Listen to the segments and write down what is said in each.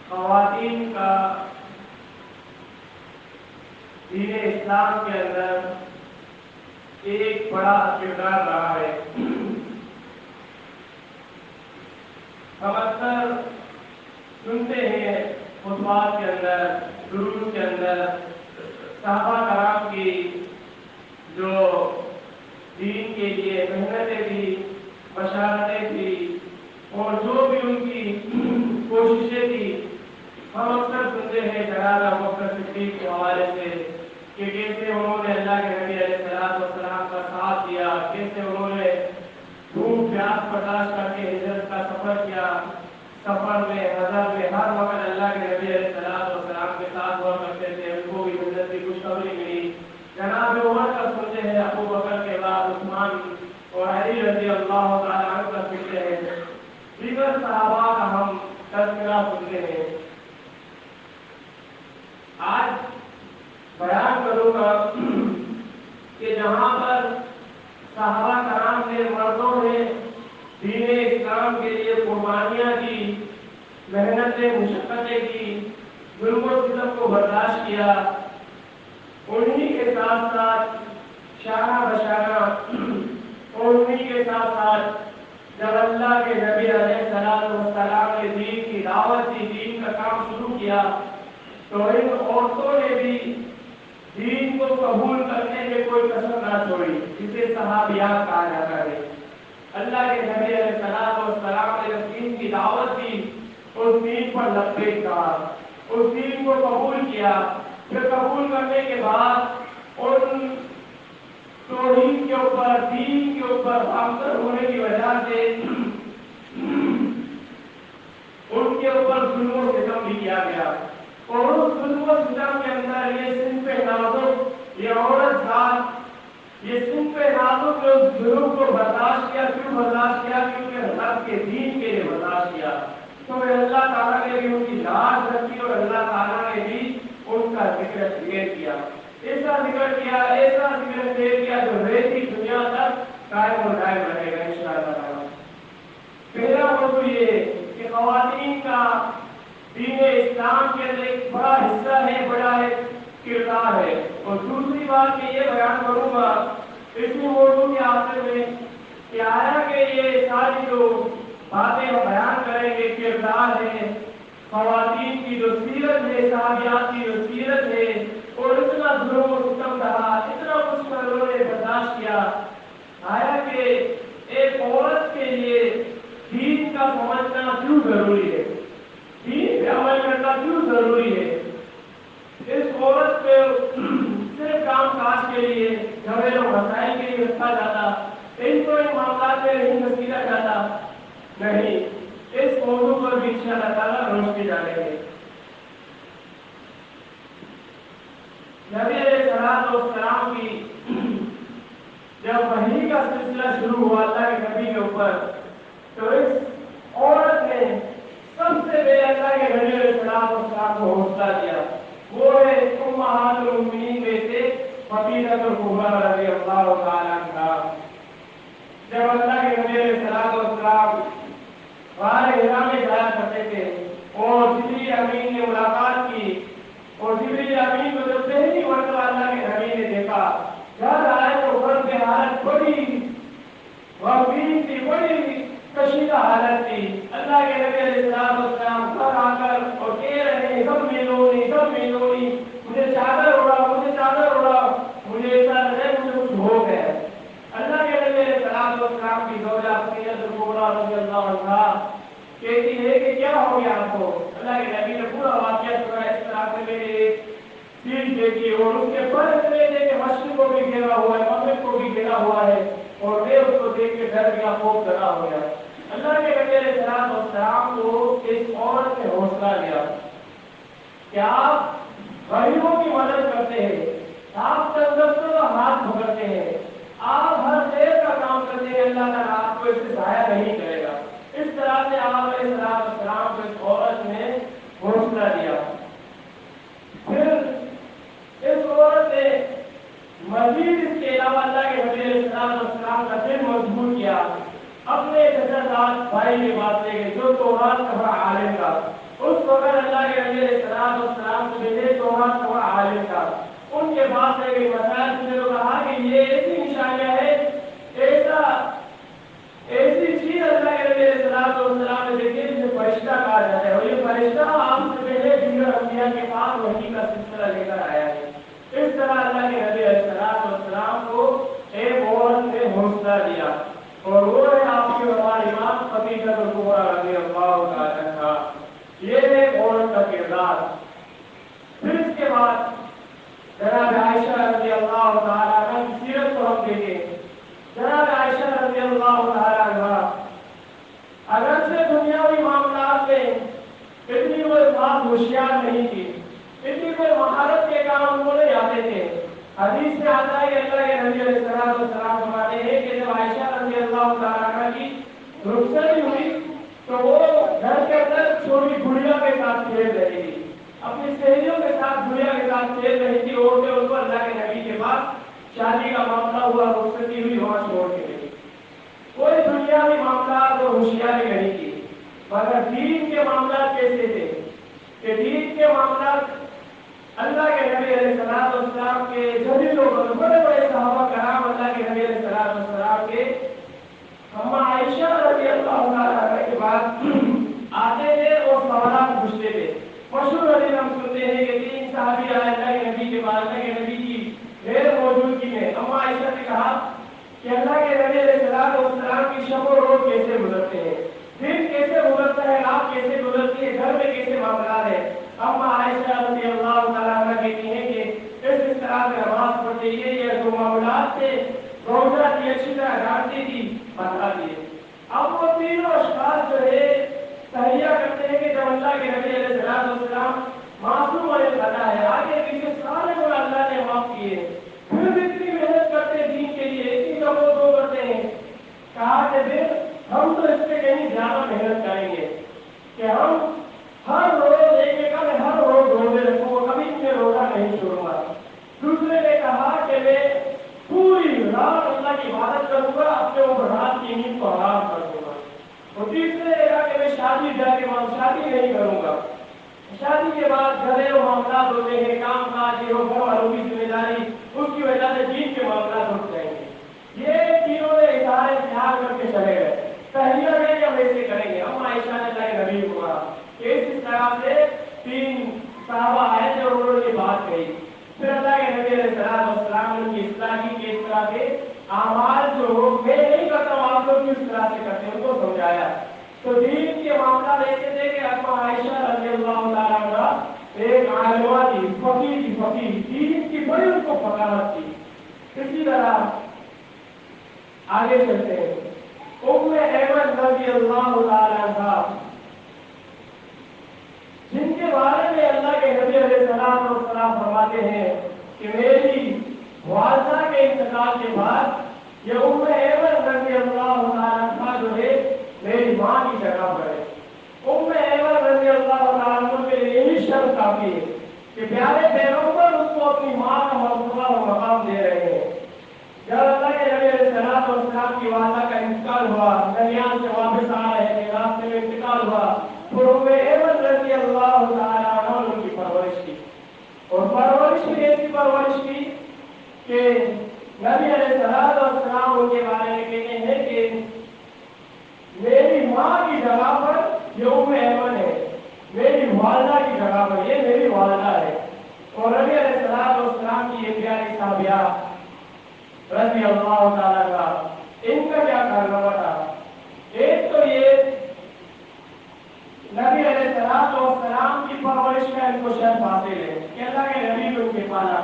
خواتین کا دین اسلام کے اندر ایک بڑا کردار رہا ہے۔ ہم اکثر سنتے ہیں خطبات کے اندر، دروس کے اندر صحابہ کرام کی جو دین کے لیے محنتیں تھی، بشارتیں تھی اور جو بھی ان کی کوششیں تھی، ہم اکثر سنتے ہیں جناب ابوبکر صدیق کے حوالے سے کہ کیسے انہوں نے اللہ کے نبی علیہ السلام کا ساتھ دیا، کیسے انہوں نے دھوپ پیاس برداشت کر کے ہجرت کا سفر کیا، سفر میں حضر میں ہر وقت اللہ کے نبی علیہ السلام کے ساتھ ہوا کرتے تھے، ان کو بھی جنت کی خوشخبری ملی۔ جناب عمر کا سنتے ہیں، ابو بکر کے بعد عثمان اور علی رضی اللہ تعالیٰ عنہ کا سنتے ہیں، دیگر صحابہ کا ہم تذکرہ سنتے ہیں۔ آج بیان کروں گا کہ جہاں پر صحابہ کرام نے، مردوں نے دین اسلام کے لیے قربانیاں دی، محنتیں مشقتیں کی، ظلم و ستم کو برداشت کیا، انہی کے ساتھ ساتھ شانہ بشانہ اور انہی کے ساتھ ساتھ جب اللہ کے نبی علیہ السلام نے دین کی دعوت دی، دین کا کام شروع کیا، تو ان عورتوں نے بھی دین کو قبول کرنے میں کوئی کسر نہ چھوڑی، جسے صحابیات کہا جاتا ہے۔ اللہ کے نبی علیہ السلام نے جب دین کی دعوت دی، اس دین پر لبیک کہا، اس دین کو قبول کیا، پھر قبول کرنے کے بعد ان توحید کے اوپر، دین کے اوپر گامزن ہونے کی وجہ سے ان کے اوپر ظلم و ستم بھی کیا گیا، اور اس ظلم و ستم کے اندر یہ صنف نازک، یہ عورت ذات، یہ صنف نازک نے اس ظلم کو برداشت کیا۔ کیوں برداشت کیا؟ کیونکہ رب کے دین کے لیے برداشت کیا۔ تو اللہ تعالیٰ نے بھی ان کی لاج رکھی اور اللہ تعالیٰ نے بھی ان کا ذکر کیا، ایسا ذکر کیا، ایسا ذکر کیا جو رہتی دنیا تک قائم و دائم رہے گا انشاءاللہ۔ پہلا موضوع یہ کہ خواتین کا دین اسلام کے اندر ایک بڑا حصہ ہے، بڑا ایک کردار ہے، اور دوسری بات کہ یہ بیان کروں گا اسی موضوع کے آخر میں کہ آیا کہ یہ ساری جو باتیں ہم بیان کریں گے، کردار ہے، خواتین کی جو سیرت ہے، صحابیات کی جو سیرت ہے، اور اتنا ظلم و ستم رہا، اتنا کچھ انہوں نے برداشت کیا، آیا کہ ایک عورت کے لیے دین کا سمجھنا کیوں ضروری ہے، دین پہ عمل کرنا کیوں ضروری ہے۔ اس عورت پہ صرف کام کاج کے لیے، گھریلو مسائل کے لیے رکھا جاتا، ان کو ان معاملات میں نہیں گھسیٹا جاتا، نہیں، اس موضوع پر بھی انشاءاللہ تعالیٰ روشنی ڈالیں گے۔ نبی علیہ السلام کی جب وحی کا سلسلہ شروع ہوا اللہ کے نبی کے اوپر، تو اس عورت نے سب سے پہلے اللہ کے نبی علیہ السلام کو حوصلہ دیا، وہ ہے امہات المؤمنین میں سے فاطمہ الکبریٰ رضی اللہ تعالیٰ عنہا۔ جب اللہ کے نبی علیہ السلام غار حرا میں جایا کرتے تھے اور جبریل امین نے ملاقات کی، اور جبریل امین کو جب پہلی مرتبہ اللہ کے نبی نے دیکھا، گھر آئے تو گھر کی حالت بڑی غمگین تھی، بڑی کشیدہ حالت تھی۔ اللہ کے نبی علیہ السلام گھر آ کر اور کہہ رہے ہیں سب ملونی، مجھے چادر اڑا، مجھے ایسا لگے مجھے کچھ ہو گیا۔ اللہ کے نبی علیہ السلام کی زوجہ فاطمہ الکبریٰ رضی اللہ عنہا کہتی ہے کہ کیا ہو گیا آپ کو؟ اللہ کے نبی نے پورا واقعہ سنایا، اس طرح سے میں نے ایک چیز دیکھی اور اس کے پر اتنے تھے کہ مشرق کو بھی گھیرا ہوا ہے، مغرب کو بھی گھیرا ہوا ہے، اور میں اس کو دیکھ کے ڈر گیا، خوف زدہ ہو گیا۔ اللہ کے نبی علیہ السلام کو اس عورت نے حوصلہ دیا کہ آپ غریبوں کی مدد کرتے ہیں، آپ تندرستوں کا ہاتھ پکڑتے ہیں، آپ ہر خیر کا کام کرتے ہیں، اللہ تعالیٰ آپ کو اس سے ضائع نہیں کرے گا۔ اس طرح سے آپ علیہ السلام کو اس عورت نے حوصلہ دیا۔ پھر اس عورت نے مزید اس کے علاوہ اللہ کے نبی علیہ السلام کا دل مضبوط کیا، اپنے جدہ بھائی کی بات لے گئے جو توراۃ کا عالم تھا۔ اس وقت اللہ کے نبی علیہ السلام سے بھیجے تو عالم کا ان کے پاس ہے کہ مسائل نے تو کہا کہ یہ ایسی نشانیاں ہے، ایسی چیز اللہ کے نبی علیہ السلام نے دیکھی جسے فرشتہ کہا جاتا ہے، اور یہ فرشتہ آپ سے پہلے دیگر انبیاء کے پاس وحی کا سلسلہ لے کر آیا ہے۔ اس طرح اللہ کے نبی علیہ السلام کو ایک عورت نے حوصلہ دیا، اور وہ ہے آپ کے ہمارے امام خدیجہ کبریٰ رضی اللہ تعالی عنہا۔ یہ ہے عورت کا کردار۔ پھر اس کے بعد جناب عائشہ رضی اللہ تعالی عنہ کی سیرت کو ہم دیکھیں۔ جناب عائشہ رضی اللہ تعالی عنہ اگرچہ دنیاوی معاملات میں اتنی کوئی بات ہوشیار نہیں تھی، اتنی کوئی مہارت کے کام ان کو نہیں آتے تھے۔ حدیث میں آتا ہے کہ اللہ کے نبی علیہ السلام فرماتے ہیں کہ جب عائشہ رضی اللہ تعالی عنہ کی رخصتی ہوئی تو وہ گھر کے اندر چھوٹی گڑیا کے ساتھ کھیل رہی تھی، اپنی سہیلیوں کے ساتھ گڑیا کے ساتھ کھیل رہی تھی، اور پھر ان کو اللہ کے نبی کے پاس شادی کا معاملہ ہوا، رخصتی ہوئی، وہاں چھوڑ کے گئی۔ کوئی دنیاوی معاملات اور ہوشیاری نہیں تھی، مگر دین کے معاملات کیسے تھے کہ دین کے معاملات اللہ کے نبی علیہ السلام کے جلیل و بڑے بڑے صحابہ کرام اللہ کے نبی علیہ السلام کے اما عائشہ رضی اللہ عنہا کے بعد آتے تھے اور سوالات پوچھتے تھے۔ مشہور حدیث ہم سنتے ہیں کہ 3 صحابی آئے اللہ کے نبی کے بعد، اللہ کے نبی کی غیر موجودگی میں اما عائشہ نے کہا کہ اللہ کے نبی علیہ السلام کی شب و روز کیسے گزرتے ہیں، دن کیسے گزرتا ہے، رات کیسے گزرتی ہے، گھر میں کیسے معاملات ہے۔ اما عائشہ رضی اللہ تعالیٰ عنہ کہتی ہیں کہ اس طرح سے نماز پڑھتے یہ جو معاملات تھے روزہ کی اچھی طرح جانتی تھی، بتا دیے۔ اب وہ تینوں اشخاص جو ہے تہیہ کرتے ہیں کہ جب اللہ کے نبی علیہ السلام معصوم اور خطا ہے، آگے پیچھے سارے گناہ اللہ نے معاف کیے، پھر بھی اتنی محنت کرتے ہیں دین کے لیے، اتنی کمزور کرتے ہیں۔ کہا کہ پھر ہم تو اس سے کہیں زیادہ محنت کریں گے کہ ہم ہر روز ایک ہر روز روزے رکھوں گا، کبھی میں روزہ نہیں چھوڑوں گا۔ دوسرے نے کہا کہ میں پوری رات اللہ کی عبادت کروں گا، اپنے اوپر رات کی نیند کو حرام کر دوں گا۔ اور تیسرے نے کہا کہ میں شادی شادی نہیں کروں گا، شادی کے بعد گھریلو معاملات ہوتے ہیں، کام کاج ہو، گھر والوں کی ذمہ داری، اس کی وجہ سے دین کے معاملات اٹھ جائیں گے۔ یہ تینوں نے اظہار خیال کر کے چلے گئے، پہلے میں جب ایسے کریں گے۔ اما عائشہ نے اللہ کے نبی کو کہا کہ اس طرح سے 3 صحابہ آئے تھے اور انہوں نے بات کہی۔ پھر اللہ کے نبی علیہ السلام نے ان کی اصلاح کی کہ اس طرح کے اعمال جو میں نہیں کرتا ہوں آپ لوگ کس طرح سے کرتے ہیں، ان کو سمجھایا۔ تو دین کے معاملات ایسے تھے کہ اما عائشہ رضی اللہ تعالیٰ عنہ ایک عالمہ تھی، فقیہ دین کی بڑی ان کو فقاہت تھی۔ اسی طرح آگے چلتے ہیں، ام ایمن رضی اللہ تعالیٰ عنہ جن کے بارے میں اللہ کے نبی علیہ السلام فرماتے ہیں کہ میری والدہ کے انتقال کے بعد یہ ام ایمن رضی اللہ تعالیٰ عنہ جو ہے میری ماں کی جگہ پر ہے۔ ام ایمن رضی اللہ تعالیٰ عنہ کے لیے یہی شرط کافی ہے کہ پیارے پیغمبر اس کو اپنی ماں کا مرتبہ اور مقام دے رہے ہیں۔ جب اللہ کے نبی علیہ السلام کی والدہ کا انتقال ہوا، درمیان سے واپس آ رہے تھے، راستے میں انتقال ہوا، تو ام ایمن رضی اللہ تعالیٰ عنہ نے ان کی پرورش کی، اور پرورش کی ایسی پرورش کی کہ نبی علیہ السلام ان کے بارے میں کہتے ہیں کہ میری ماں کی جگہ پر یہ ام ایمن ہے، میری والدہ کی جگہ پر یہ میری والدہ ہے۔ اور نبی علیہ السلام کی یہ پیاری صحابیہ رضی اللہ تعالیٰ کا ان کا کیا کارنامہ تھا؟ ایک تو یہ نبی علیہ السلام کی پرورش میں ان کو شرف حاصل ہے کہ اللہ کے نبی کو ان کے پالا،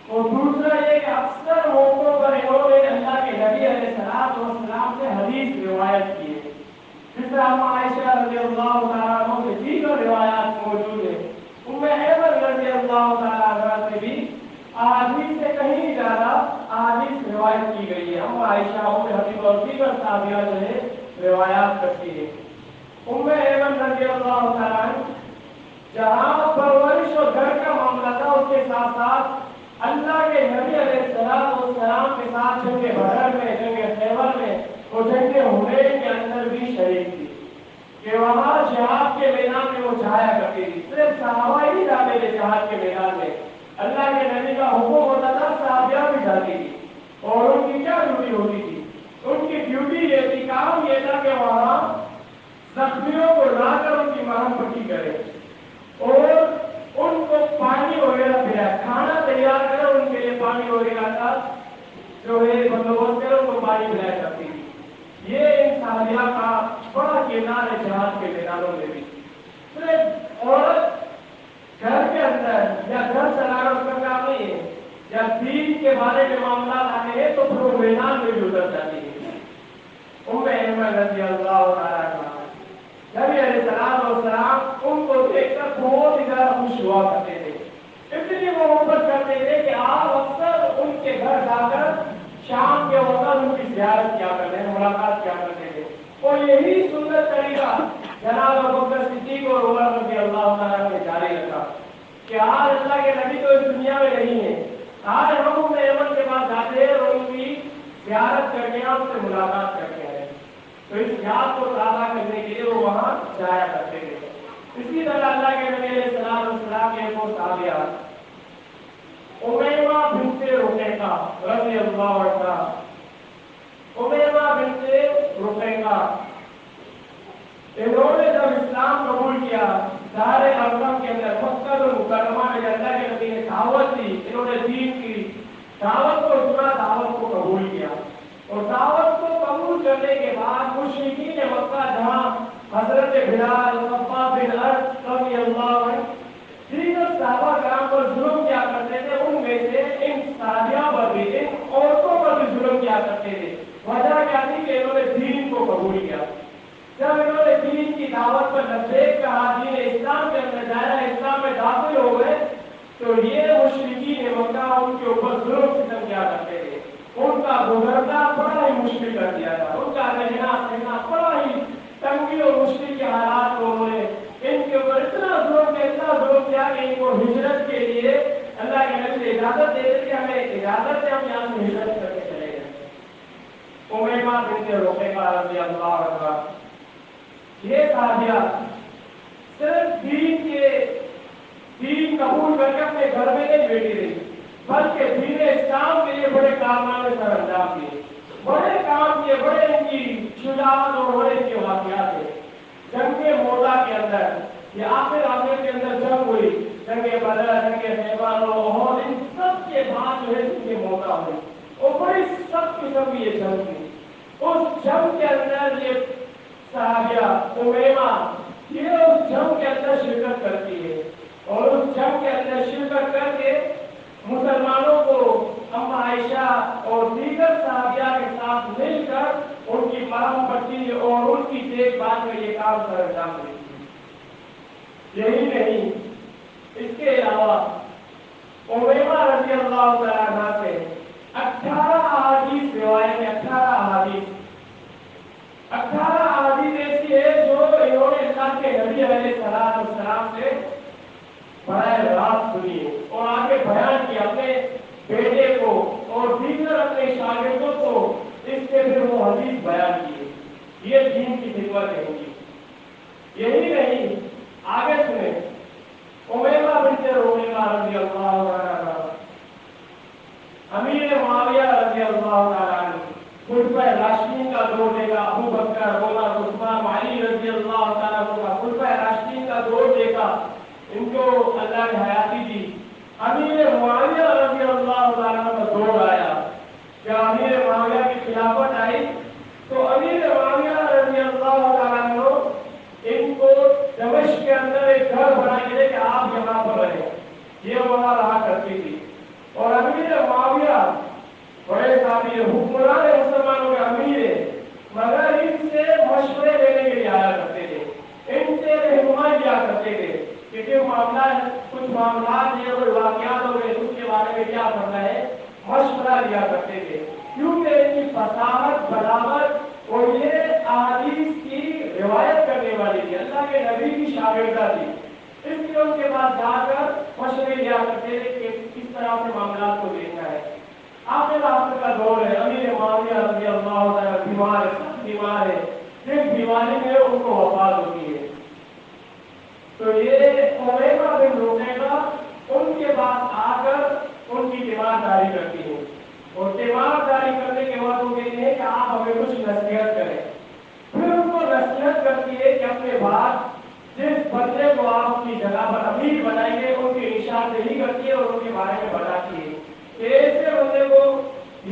اور دوسرا یہ کہ اکثر موقعوں پر انہوں نے اللہ کے نبی علیہ السلام سے حدیث روایت کی ہے، جس طرح اما عائشہ رضی اللہ تعالیٰ عنہ سے دیگر روایات موجود ہیں۔ ام ایمن رضی اللہ تعالیٰ عنہ سے بھی احادیث سے کہیں زیادہ احادیث روایت کی گئی ہے۔ اما عائشہ ام حبیبہ اور دیگر صحابیہ جو ہے روایات کرتی ہے۔ ام ایمن رضی اللہ تعالیٰ عنہ جہاں پرورش اور گھر کا معاملہ تھا، اس کے ساتھ ساتھ اللہ کے نبی علیہ السلام کے ساتھ جنگ بدر میں، جنگ خیبر میں اور جنگ حنین کے اندر بھی شریک تھی۔ کہ وہاں جہاد کے میدان میں وہ جایا کرتی تھی. صرف صحابہ ہی نہیں جاتے تھے جہاد کے میدان میں, اللہ کے نبی کا حکم ہوتا تھا صحابیہ بھی جاتی تھی. اور ان کی کیا ڈیوٹی ہوتی تھی؟ ان کی ڈیوٹی یہ تھی, کام یہ تھا کہ وہاں زخمیوں کو لا کر ان کی مرہم پٹی کرے اور ان کو پانی وغیرہ پلائے, کھانا تیار کرے, ان کے لیے پانی وغیرہ کا جو ہے بندوبست کرے, ان کو پانی پلایا کرتی تھی. یہ ان صحابیہ کا بڑا کردار ہے جہاد کے میدانوں میں بھی. صرف عورت گھر کے اندر یا گھر چلانا اس کا کام نہیں ہے, یا دین کے بارے میں معاملات آنے ہیں تو پھر وہ میدان میں بھی اتر جاتی ہے. ام ایمن رضی اللہ تعالیٰ عنہا, نبی علیہ السلام ان کو دیکھ کر بہت ہی زیادہ خوش ہوا کرتے تھے. اتنی محبت کرتے تھے کہ آپ اکثر ان کے گھر جا کر شام کے وقت ان کی زیارت کیا کرتے ہیں, ملاقات کیا کرتے تھے. اور یہی سنت طریقہ جناب ابوبکر صدیق اور عمر رضی اللہ تعالیٰ نے جاری رکھا کہ آج اللہ کے نبی تو اس دنیا میں نہیں ہے, آج ہم ان ایمن کے پاس جاتے ہیں اور ان کی زیارت کر کے ان سے ملاقات کرتے ہیں. تو اس یاد کو تازہ کرنے کے لیے وہ وہاں جایا کرتے تھے. اسی طرح اللہ کے نبی علیہ السلام کے وہ صحابیہ امیمہ بنت رقیقہ رضی اللہ عنہا, امیمہ بنت رقیقہ, انہوں نے جب اسلام قبول کیا دار ارقم کے اندر مکہ المکرمہ میں اللہ کے نبی نے دعوت دی, انہوں نے دین کی دعوت کو سنا, دعوت کو قبول کیا. اور دعوت کو قبول کرنے کے بعد مشرکین مکہ جہاں حضرت بلال, خباب بن ارد رضی اللہ عنہ دیگر صحابہ کرام پر ظلم کیا کرتے تھے, ان میں سے ان صحابیہ پر بھی, ان عورتوں پر بھی ظلم کیا کرتے تھے. وجہ کیا تھی کہ انہوں نے دین کو قبول کیا. جب انہوں نے دین کی دعوت پر لبیک کہا, دین اسلام کے اندر دائرہ اسلام میں داخل ہو گئے, تو یہ مشرکین مکہ ان کے اوپر ظلم ستم کیا کرتے تھے. ان کا گزرنا بڑا ہی مشکل کر دیا تھا, ان کا رہنا سہنا بڑا ہی تنگی اور مشکل کے حالات کو انہوں نے ان کے اوپر اتنا ظلم کیا کہ ان کو ہجرت کے لیے اللہ کے نبی سے اجازت دے دی کہ ہمیں اجازت ہے, ہم یہاں سے ہجرت کر کے چلے گئے. امیمہ بنت رقیقہ رضی اللہ عنہا, یہ صحابیہ صرف دین قبول کر کے اپنے گھر میں نہیں بیٹھی رہی, بلکہ دین اسلام کے لیے بڑے کارنامے سر انجام دیے, بڑے کام کیے, بڑے ان کی شجاعت اور بڑے ان کے واقعات ہیں. جنگ موتا کے اندر, یہ آخر کے اندر جنگ ہوئی, جنگ بدر, جنگ خیبر اور احد, ان سب کے بعد جو ہے جنگ موتا ہوئی, اور بڑی سخت قسم کی یہ جنگ تھی. اس جنگ کے اندر یہ صحابیہ امیمہ یہ اس جنگ کے اندر شرکت کرتی ہے, اور اس جنگ کے اندر شرکت کر کے مسلمانوں کو اما عائشہ اور دیگر صحابیہ کے ساتھ مل کر ان کی مرہم پٹی اور ان کی دیکھ بھال میں یہ کام سر انجام دیتی ہے. یہی نہیں, اس کے علاوہ امیمہ رضی اللہ تعالیٰ عنہ سے 18 احادیث روایت ہے. 18 احادیث ایسی ہے جو انہوں نے اللہ کے نبی علیہ السلام سے براہ راست سنی ہے اور آگے بیان کیا اپنے بیٹے کو اور دیگر اپنے شاگردوں کو, اس سے پھر وہ حدیث بیان کیے. یہ دین کی خدمت ہے ان کی. یہی نہیں, آگے سنیں, امیمہ بنت رقیقہ رضی اللہ عنہا امیر معاویہ رضی اللہ تعالیٰ عنہ, خلفۂ راشدین کا دور دیکھا, ابو بکر, عمر, عثمان, علی رضی اللہ تعالیٰ عنہ کا خلفۂ راشدین کا دور دیکھا, ان کو اللہ نے حیاتی دی. امیر معاویہ رضی اللہ تعالیٰ عنہ کا دور آیا. جب امیر معاویہ کی خلافت آئی تو امیر معاویہ رضی اللہ تعالیٰ عنہ ان کو دمشق کے اندر ایک گھر بنا کے دے کہ آپ یہاں پر رہیں. یہ وہاں رہا کرتی تھی. اور امیر معاویہ بڑے صحابی, حکمران مسلمانوں کے امیر, مگر ان سے مشورے لینے کے لیے آیا کرتے تھے, ان سے رہنمائی لیا کرتے تھے کہ جو معاملات, کچھ معاملات ہیں, کوئی واقعات ہو گئے, اس کے بارے میں کیا کرنا ہے, مشورہ لیا کرتے تھے. کیونکہ ان کی فصاحت, بلاغت اور یہ احادیث کی روایت کرنے والی تھی, اللہ کے نبی کی شاگردہ تھی, اس لیے ان کے پاس جا کر مشورے لیا کرتے تھے کہ کس طرح سے معاملات کو دیکھنا ہے. آخر کا دور ہے, امیر معاویہ رضی اللہ عنہ بیمار ہے, جس دیوالی میں ان کو وفات ہوتی ہے۔ تو یہ امیمہ بن رقیبہ ان کے پاس آ کر ان کی تیمارداری کرتی ہے، اور تیمارداری کرنے کے بعد وہ کہتے ہیں کہ آپ ہمیں کچھ نصیحت کریں۔ پھر ان کو نصیحت کرتی ہے کہ اپنے بعد جس بندے کو آپ اپنی جگہ پر امیر بنائیں گے ان کی نشاندہی کرتی ہے اور ان کے بارے میں بتاتی ہے کہ ایسے بندے کو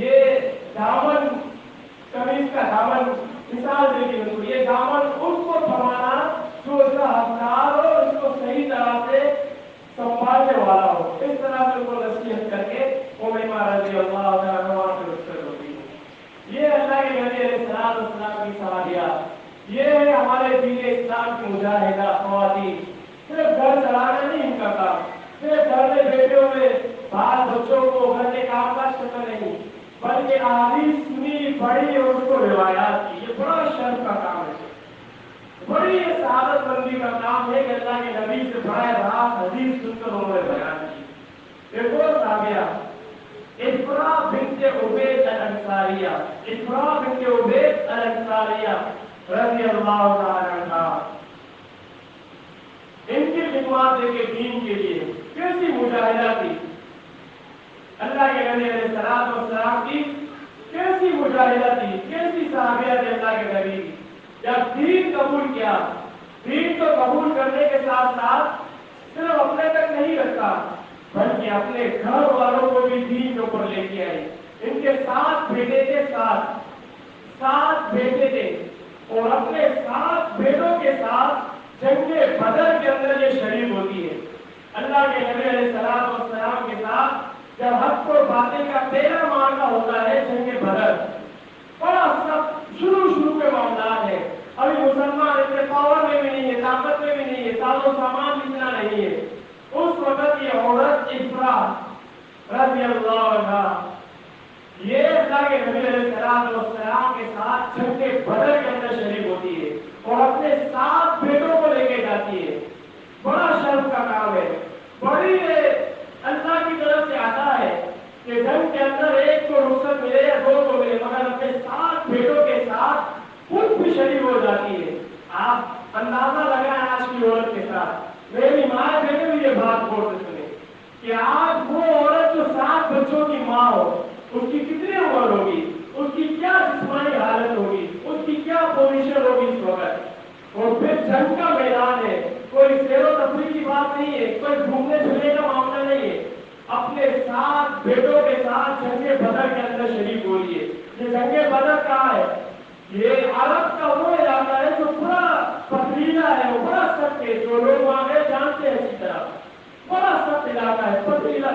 یہ دامن، قمیص کا دامن مثال دیتی ہے، تو یہ دامن اس کو فرمانا جو اس کا حقدار ہو، اس کو صحیح طرح سے سنبھالنے والا ہو۔ اس طرح سے ان کو نصیحت کر کے امیمہ رضی اللہ عنہ سے رخصت ہوتی ہے۔ یہ اللہ کے نبی علیہ السلام کی صحابیات، یہ ہے ہمارے دین اسلام کی مجاہدہ خواتین۔ صرف گھر چلانا نہیں ان کا کام، صرف گھر میں بیٹھے ہوئے بال بچوں کو گھر کے کام کاج کرنا نہیں، بلکہ احادیث سنی پڑھی اور اس کو روایات کی۔ یہ بڑا شرف کا کام ہے، بڑی سعادت مندی کا کام ہے کہ اللہ کے نبی سے براہ راست حدیث سن کر انہوں نے بیان کی۔ ایک اور صحابیہ افرا بنت عبید الانصاریہ، افرا بنت عبید الانصاریہ رضی اللہ تعالی عنہ، ان کی خدمات دیکھے دین کے لیے کیسی مجاہدہ تھی، اللہ کے نبی علیہ السلام کی کیسی مجاہدہ تھی، کیسی صحابیہ تھی اللہ کے نبی کی۔ جب دین قبول کیا، دین کو قبول کرنے کے ساتھ ساتھ صرف اپنے تک نہیں رکھا بلکہ اپنے گھر والوں کو بھی دین کے اوپر لے کے آئے۔ ان کے 7 بیٹے تھے، 7 بیٹے تھے، اور اپنے 7 بیٹوں کے ساتھ جنگ بدر کے اندر یہ شریک ہوتی ہے۔ اللہ کے نبی علیہ السلام کے ساتھ جب حق و باطل کا پہلا معرکہ ہوتا ہے جنگ بدر، بڑا سب شروع کے معاملات ہیں، ابھی مسلمان اتنے پاور میں بھی نہیں ہے، طاقت میں بھی نہیں ہے، ساز و سامان اتنا نہیں ہے۔ اس وقت یہ عورت افرا رضی اللہ عنہ یہ اللہ کے نبی علیہ السلام کے ساتھ جنگ بدر کے اندر شریک ہوتی ہے اور اپنے 7 بیٹوں کو لے کے جاتی ہے۔ بڑا شرف کا کام ہے، بڑی اللہ کی طرف سے آتا ہے کہ جنگ کے اندر ایک کو رخصت ملے یا 2 کو ملے، مگر اپنے 7 بیٹوں کے ساتھ خود بھی شریک ہو جاتی ہے۔ آپ اندازہ لگائیں آج کی عورت کے ساتھ، میری ماں بیٹے بھی یہ بات بول سکتے کہ آج وہ عورت جو 7 بچوں کی ماں ہو، اس کی کتنی عمر ہوگی، اس کی کیا جسمانی حالت ہوگی، اس کی کیا پوزیشن ہوگی اس وقت۔ اور پھر جنگ کا میدان ہے، کوئی سیر و تفریح کی بات نہیں ہے، کوئی گھومنے پھرنے کا معاملہ نہیں ہے، اپنے 7 بیٹوں کے ساتھ جنگ بدر کے اندر شریک ہو رہی ہے۔ یہ جنگ بدر کہاں ہے؟ یہ عرب کا وہ علاقہ ہے جو بڑا پتھریلا ہے، وہ بڑا سخت ہے، جو لوگ وہاں گئے جانتے ہیں اچھی طرح، بڑا سخت علاقہ ہے، پتھریلا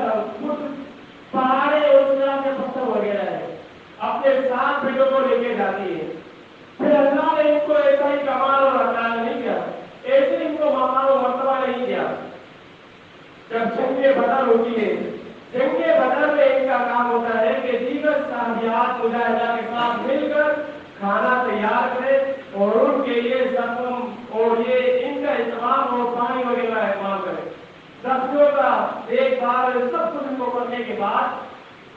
پہاڑے اور اس طرح کے پتھر وغیرہ ہے۔ اپنے 7 بیٹوں کو لے کے جاتی ہے۔ پھر اللہ نے ان کو ایسا ہی کمال اور عطا نہیں کیا، ایسے ان کو مقام و مرتبہ نہیں دیا۔ جب جنگ بدر ہوتی ہے، جنگ بدر میں ان کا کام ہوتا ہے کہ دیگر صحابیات مجاہدہ کے ساتھ مل کر کھانا تیار کرے اور ان کے لیے زخم اور یہ ان کا اہتمام اور پانی وغیرہ کا اہتمام کرے۔ زخمیوں کا دیکھ بھال سب کچھ ان کو کرنے کے بعد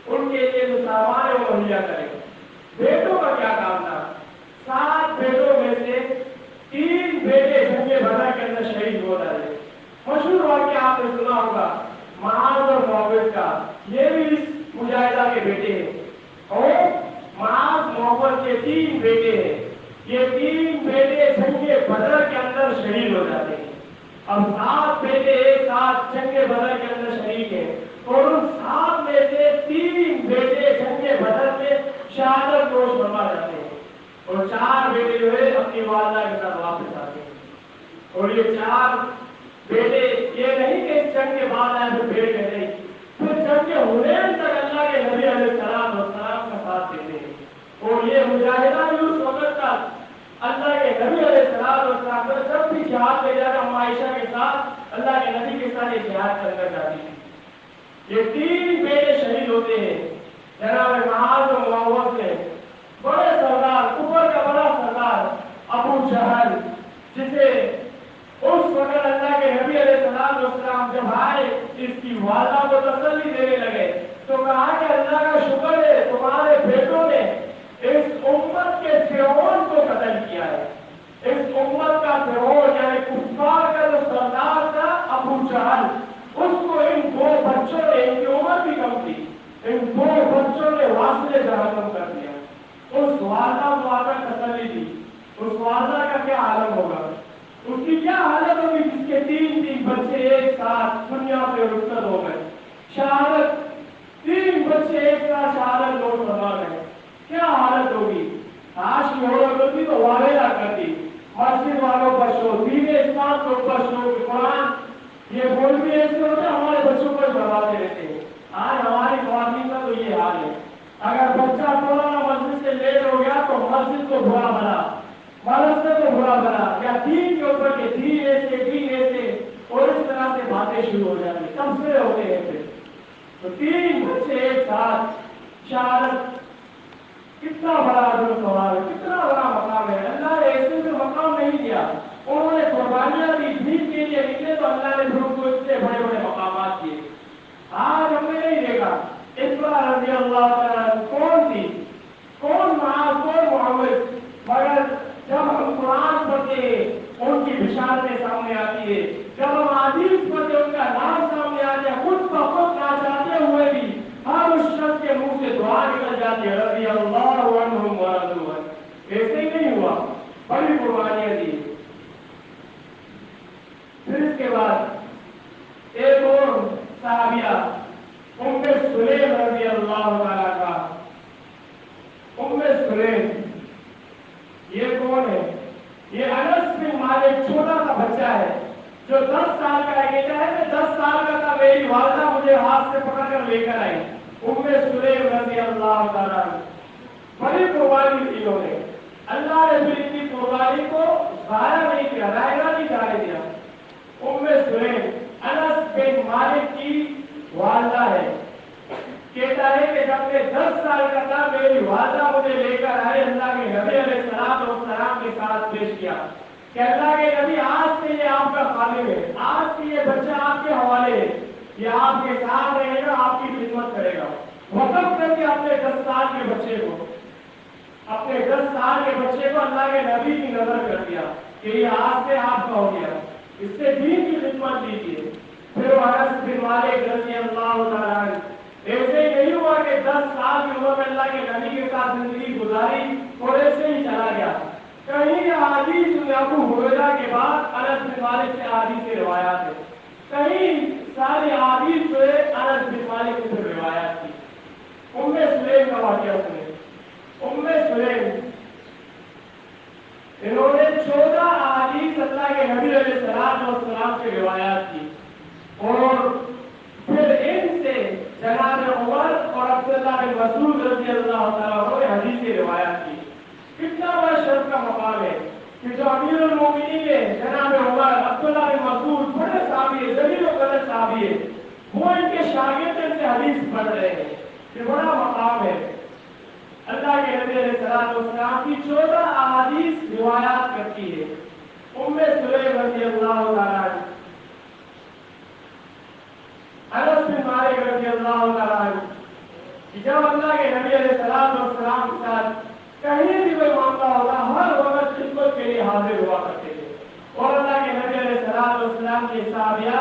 ان کے لیے جو سامان ہے وہ مہیا کرے۔ بیٹوں کا کیا کام تھا؟ 7 بیٹوں میں سے 3 بیٹے جنگ بدر کے اندر شہید ہو رہے۔ مشہور واقعہ آپ نے سنا ہوگا معاذ اور محبت کا، یہ بھی اس مجاہدہ کے بیٹے ہیں، اور معاذ محبت کے 3 بیٹے ہیں۔ یہ 3 بیٹے جنگ بدر کے اندر شہید ہو جاتے ہیں۔ اب 7 بیٹے ایک ساتھ جنگ بدر کے اندر شریک ہیں، اور ان 7 میں سے 3 بیٹے جنگ بدر میں شہادت نوش فرما جاتے ہیں، اور 4 بیٹے جو ہے اپنی والدہ کے ساتھ واپس آتے ہیں۔ اور یہ 4 بیٹے یہ نہیں کہ جنگ کے بعد آئے پھر بیٹھ گئے نہیں، پھر جنگ حنین تک اللہ کے نبی علیہ السلام کا ساتھ دیتے ہیں۔ اور یہ مجاہدہ بھی اس وقت تک اللہ کے نبی علیہ السلام پر جب بھی جہاد لے جاتا ہم عائشہ کے ساتھ اللہ کے نبی کے ساتھ یہ جہاد کر کر جاتی تھی۔ یہ 3 بیٹے شہید ہوتے ہیں۔ جناب معاذ و معوذ سے بڑے سردار، کفر کا بڑا سردار ابو جہل، جسے اس وقت اللہ کے نبی علیہ السلام جب آئے اس کی والدہ کو تسلی دینے لگے تو کہا کہ اللہ کا شکر ہے تمہارے بیٹوں نے اس امت کے فرعون کو قتل کیا ہے۔ اس امت کا فرعون یعنی کفار کا جو سردار تھا ابو جہل، اس کو ان دو بچوں نے، ان کی عمر بھی کم تھی، ان دو بچوں نے واسطے جہنم کر دیا۔ اس والدہ کو آ کر تسلی دی، اس والدہ کا کیا عالم ہوگا، اس کی کیا حالت ہوگی جس کے تین بچے ایک ساتھ دنیا پہ رخصت ہو گئے، شہادت، تین بچے ایک ساتھ شہادت نوش فرما گئے، کیا حالت ہوگی۔ آج کی عورت ہوتی تو واویلا کرتی، مسجد والوں پر شو، دین اسلام کے اوپر شو، قرآن یہ بول بھی ایسے ہوتے ہمارے بچوں پر بڑھاتے رہتے ہیں۔ آج ہماری خواتین کا تو یہ حال ہے، اگر بچہ تھوڑا نہ مسجد سے لیٹ ہو گیا تو مسجد کو برا بنا، مدرسے کو برا بنا، یا دین کے اوپر کے دین ایسے اور اس طرح سے باتیں شروع ہو جاتی ہیں، تبصرے ہوتے ہیں پھر۔ تو تین بچے ایک ساتھ شہادت، کتنا بڑا عظیم ثواب ہے، کتنا بڑا مقام ہے۔ اللہ نے ایسے سے مقام نہیں دیا، انہوں نے قربانیاں دی، دین کے لیے نکلے تو اللہ نے پھر ان کو اتنے بڑے بڑے مقامات دیے۔ آج ہم نے نہیں دیکھا اسراء رضی اللہ تعالیٰ کون تھی، کون معاذ، کون محمد، مگر جب ہم قرآن پڑھتے ہیں ان کی بشارتیں سامنے آتی ہے، جب ہم حدیث پڑھتے ان کا نام سامنے آتا ہے، خود بخود نہ چاہتے ہوئے بھی ہر اس شخص کے منہ سے دعا نکل جاتی ہے، رضی اللہ عنہم ورضوا عنہ۔ ایسے ہی نہیں ہوا، بڑی قربانیاں دی۔ پھر اس کے بعد ایک اور صحابیہ ام سلیم رضی اللہ تعالیٰ کا، ام سلیم یہ کون ہے؟ یہ انس بن مالک، چھوٹا سا بچہ ہے جو 10 سال کا ہے، کہتا ہے کہ 10 سال کا تھا، میری والدہ مجھے ہاتھ سے پکڑ کر لے کر آئی، ام سلیم رضی اللہ تعالیٰ، بڑی قربانی دی انہوں نے۔ اللہ نے پھر ان کی قربانی کو ضائع نہیں کیا، رائگاں نہیں جانے دیا۔ ام سلیم انس بن مالک کی والدہ ہے، کہتا ہے کہ جب میں 10 سال کا تھا میری والدہ مجھے لے کر آئے، اللہ کے نبی علیہ السلام کے ساتھ پیش کیا کہ اللہ کے نبی آج سے یہ آپ کا خادم ہے، آج سے یہ بچہ آپ کے حوالے ہے، یہ آپ کے ساتھ رہے گا، آپ کی خدمت کرے گا۔ وقف کر کے اپنے 10 سال کے بچے کو، اپنے 10 سال کے بچے کو اللہ کے نبی کی نظر کر دیا کہ یہ آج سے آپ کا ہو گیا، اس سے دین کی خدمت دیجیے۔ پھر انس بن مالک رضی اللہ تعالیٰ عنہ، ایسے ہی نہیں ہوا کہ 10 سال کی عمر میں اللہ کے نبی کے ساتھ زندگی گزاری اور ایسے ہی چلا گیا، کہیں احادیث ابو ہریرہ کے بعد انس بن مالک سے احادیث روایات ہے، کہیں ساری احادیث سے انس بن مالک سے روایات کی۔ ام سلیم کا واقعہ سنیں۔ ام سلیم انہوں نے 14 احادیث اللہ کے نبی علیہ السلام سے روایات کی، اور پھر ان سے جناب عمر اور عبداللہ بن مسعود رضی اللہ تعالیٰ عنہ نے حدیث روایات کی۔ کتنا بڑا شرف کا مقام ہے کہ جو امیر المومنین ہے جناب عمر، عبداللہ بن مسعود، بڑے صحابی ہے، ذلیل و قدر صحابی ہے، وہ ان کے شاگرد ان سے حدیث پڑھ رہے ہیں، یہ بڑا مقام ہے۔ اللہ کے نبی علیہ السلام کی 14 احادیث روایات کرتی ہے ام سلیم رضی اللہ تعالیٰ عنہ۔ انس بن مالک رضی اللہ تعالیٰ عنہ جب اللہ کے نبی علیہ السلام کے ساتھ کہیں بھی کوئی معاملہ ہوتا ہر وقت خدمت کے لیے حاضر ہوا کرتے تھے، اور اللہ کے نبی علیہ السلام کے صحابیہ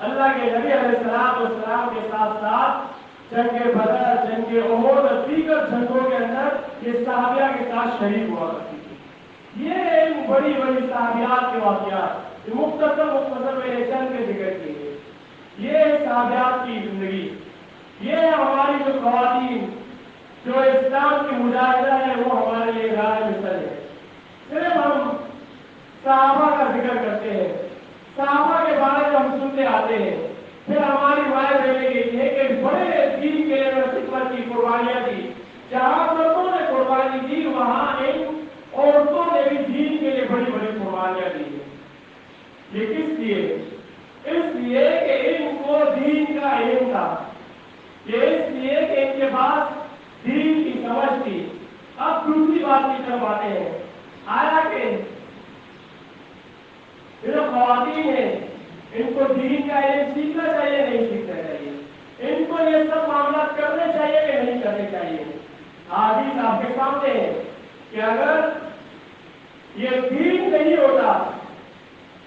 اللہ کے نبی علیہ السلام کے ساتھ ساتھ جنگ بدر، جنگ احد اور دیگر جنگوں کے اندر یہ صحابیہ کے ساتھ شریک ہوا کرتی تھی۔ یہ ایک بڑی بڑی صحابیات کے واقعات مختصر میں نے چند کے ذکر کیے۔ یہ صحابیات کی زندگی، یہ ہماری جو خواتین جو اسلام کی مجاہدہ ہے وہ ہمارے لیے راہ مثل ہے۔ صرف ہم صحابہ کا ذکر کرتے ہیں، صحابہ کے بارے میں ہم سنتے آتے ہیں، پھر ہماری رائے دینے کے لیے کہ بڑے دین کے لیے خدمت کی، قربانیاں دی، جہاں مردوں نے قربانی دی وہاں ان عورتوں نے بھی دین کے لیے بڑی بڑی قربانیاں دی ہیں۔ یہ کس لیے؟ اس لیے کہ ان کو دین کا علم تھا، یہ اس لیے کہ ان کے پاس دین کی سمجھ تھی۔ اب دوسری بات کی طرف آتے ہیں، آیا کہ جو خواتین ہیں ان کو دین کا علم سیکھنا چاہیے، نہیں سیکھنا چاہیے، ان کو یہ سب معاملات کرنے چاہیے کہ نہیں کرنے چاہیے؟ حدیث آپ کے سامنے ہے کہ اگر یہ دین نہیں ہوتا،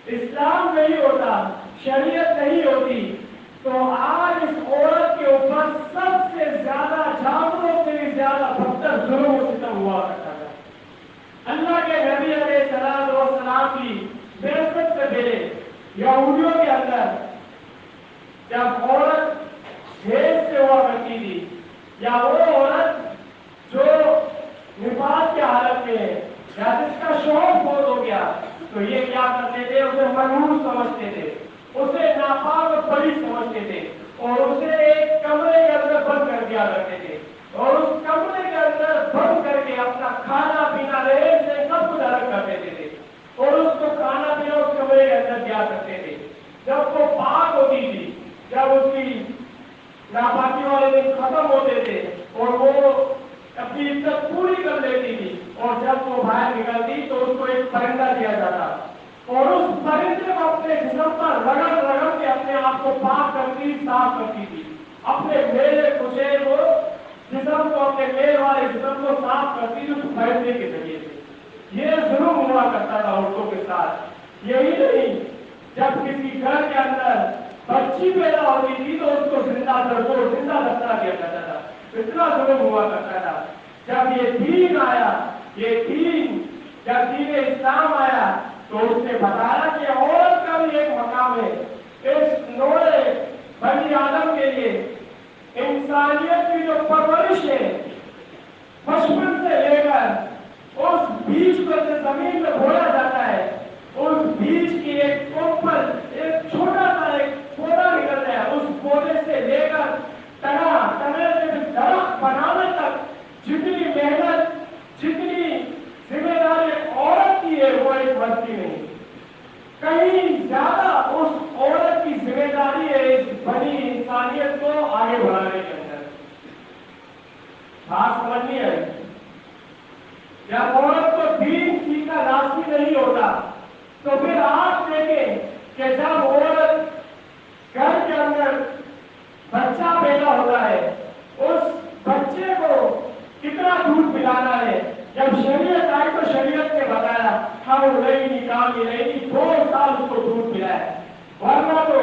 اسلام نہیں ہوتا، شریعت نہیں ہوتی، تو آج اس عورت کے اوپر سب سے زیادہ، جانوروں سے بھی زیادہ بدتر ظلم و ستم ہوا کرتا تھا۔ اللہ کے نبی علیہ السلام کی بعثت سے پہلے یہودیوں کے اندر جب عورت حیض سے ہوا کرتی تھی، یا وہ عورت جو نفاس کی حالت میں ہے، یا جس کا شوہر فوت ہو گیا، تو یہ کیا کرتے تھے؟ اسے ملعون سمجھتے تھے، اسے ناپاک اور پلیت سمجھتے تھے، اور اسے ایک کمرے کے اندر بند کر دیا کرتے تھے، اور اس کمرے کے اندر بند کر کے اپنا کھانا پینا رہے سے سب کچھ الگ کر دیتے تھے، اور اس کو کھانا پینا اس کمرے کے اندر دیا کرتے تھے۔ جب وہ پاک ہوتی تھی، جب اس کی ناپاکی والے دن ختم ہوتے تھے اور وہ اپنی عزت پوری کر لیتی تھی، اور جب وہ باہر نکلتی تو اس کو ایک پرندہ دیا جاتا، اور اس پرندے کو اپنے جسم پر رگڑ رگڑ کے اپنے آپ کو پاک کرتی، صاف کرتی تھی، اپنے میلے کچے کو، جسم کو، اپنے میل والے جسم کو صاف کرتی تھی اس پرندے کے ذریعے سے۔ یہ ظلم ہوا کرتا تھا عورتوں کے ساتھ۔ یہی نہیں، جب کسی گھر کے اندر بچی پیدا ہوتی تھی تو اس کو زندہ دفنا کیا جاتا تھا، اتنا ظلم ہوا کرتا تھا۔ جب یہ دین آیا، جب دین اسلام آیا تو اس نے بتایا کہ عورت کا بھی ایک مقام ہے اس نوع بنی آدم کے لیے۔ انسانیت کی جو پرورش ہے، بچپن سے لے کر اس بیج کو جو زمین میں بویا جاتا ہے، اس بیج کی ایک کوپل، ایک چھوٹا سا ایک پودا نکلتا ہے، اس پودے سے لے کر تنے سے درخت بنانے تک جتنی محنت، جتنی ذمہ داری عورت کی ہے وہ ایک مرد کی نہیں، کہیں زیادہ اس عورت کی ذمہ داری ہے اس بنی انسانیت کو آگے بڑھانے کے اندر۔ بات سمجھنی ہے، جب عورت کو دین سیکھنا لازمی نہیں ہوتا تو پھر آپ دیکھیں کہ جب عورت گھر کے اندر بچہ پیدا ہوتا ہے، اس بچے کو کتنا دودھ پلانا ہے۔ جب شریعت آئی تو شریعت نے بتایا حولین کاملین، 2 سال اس کو دودھ پلائے، ورنہ تو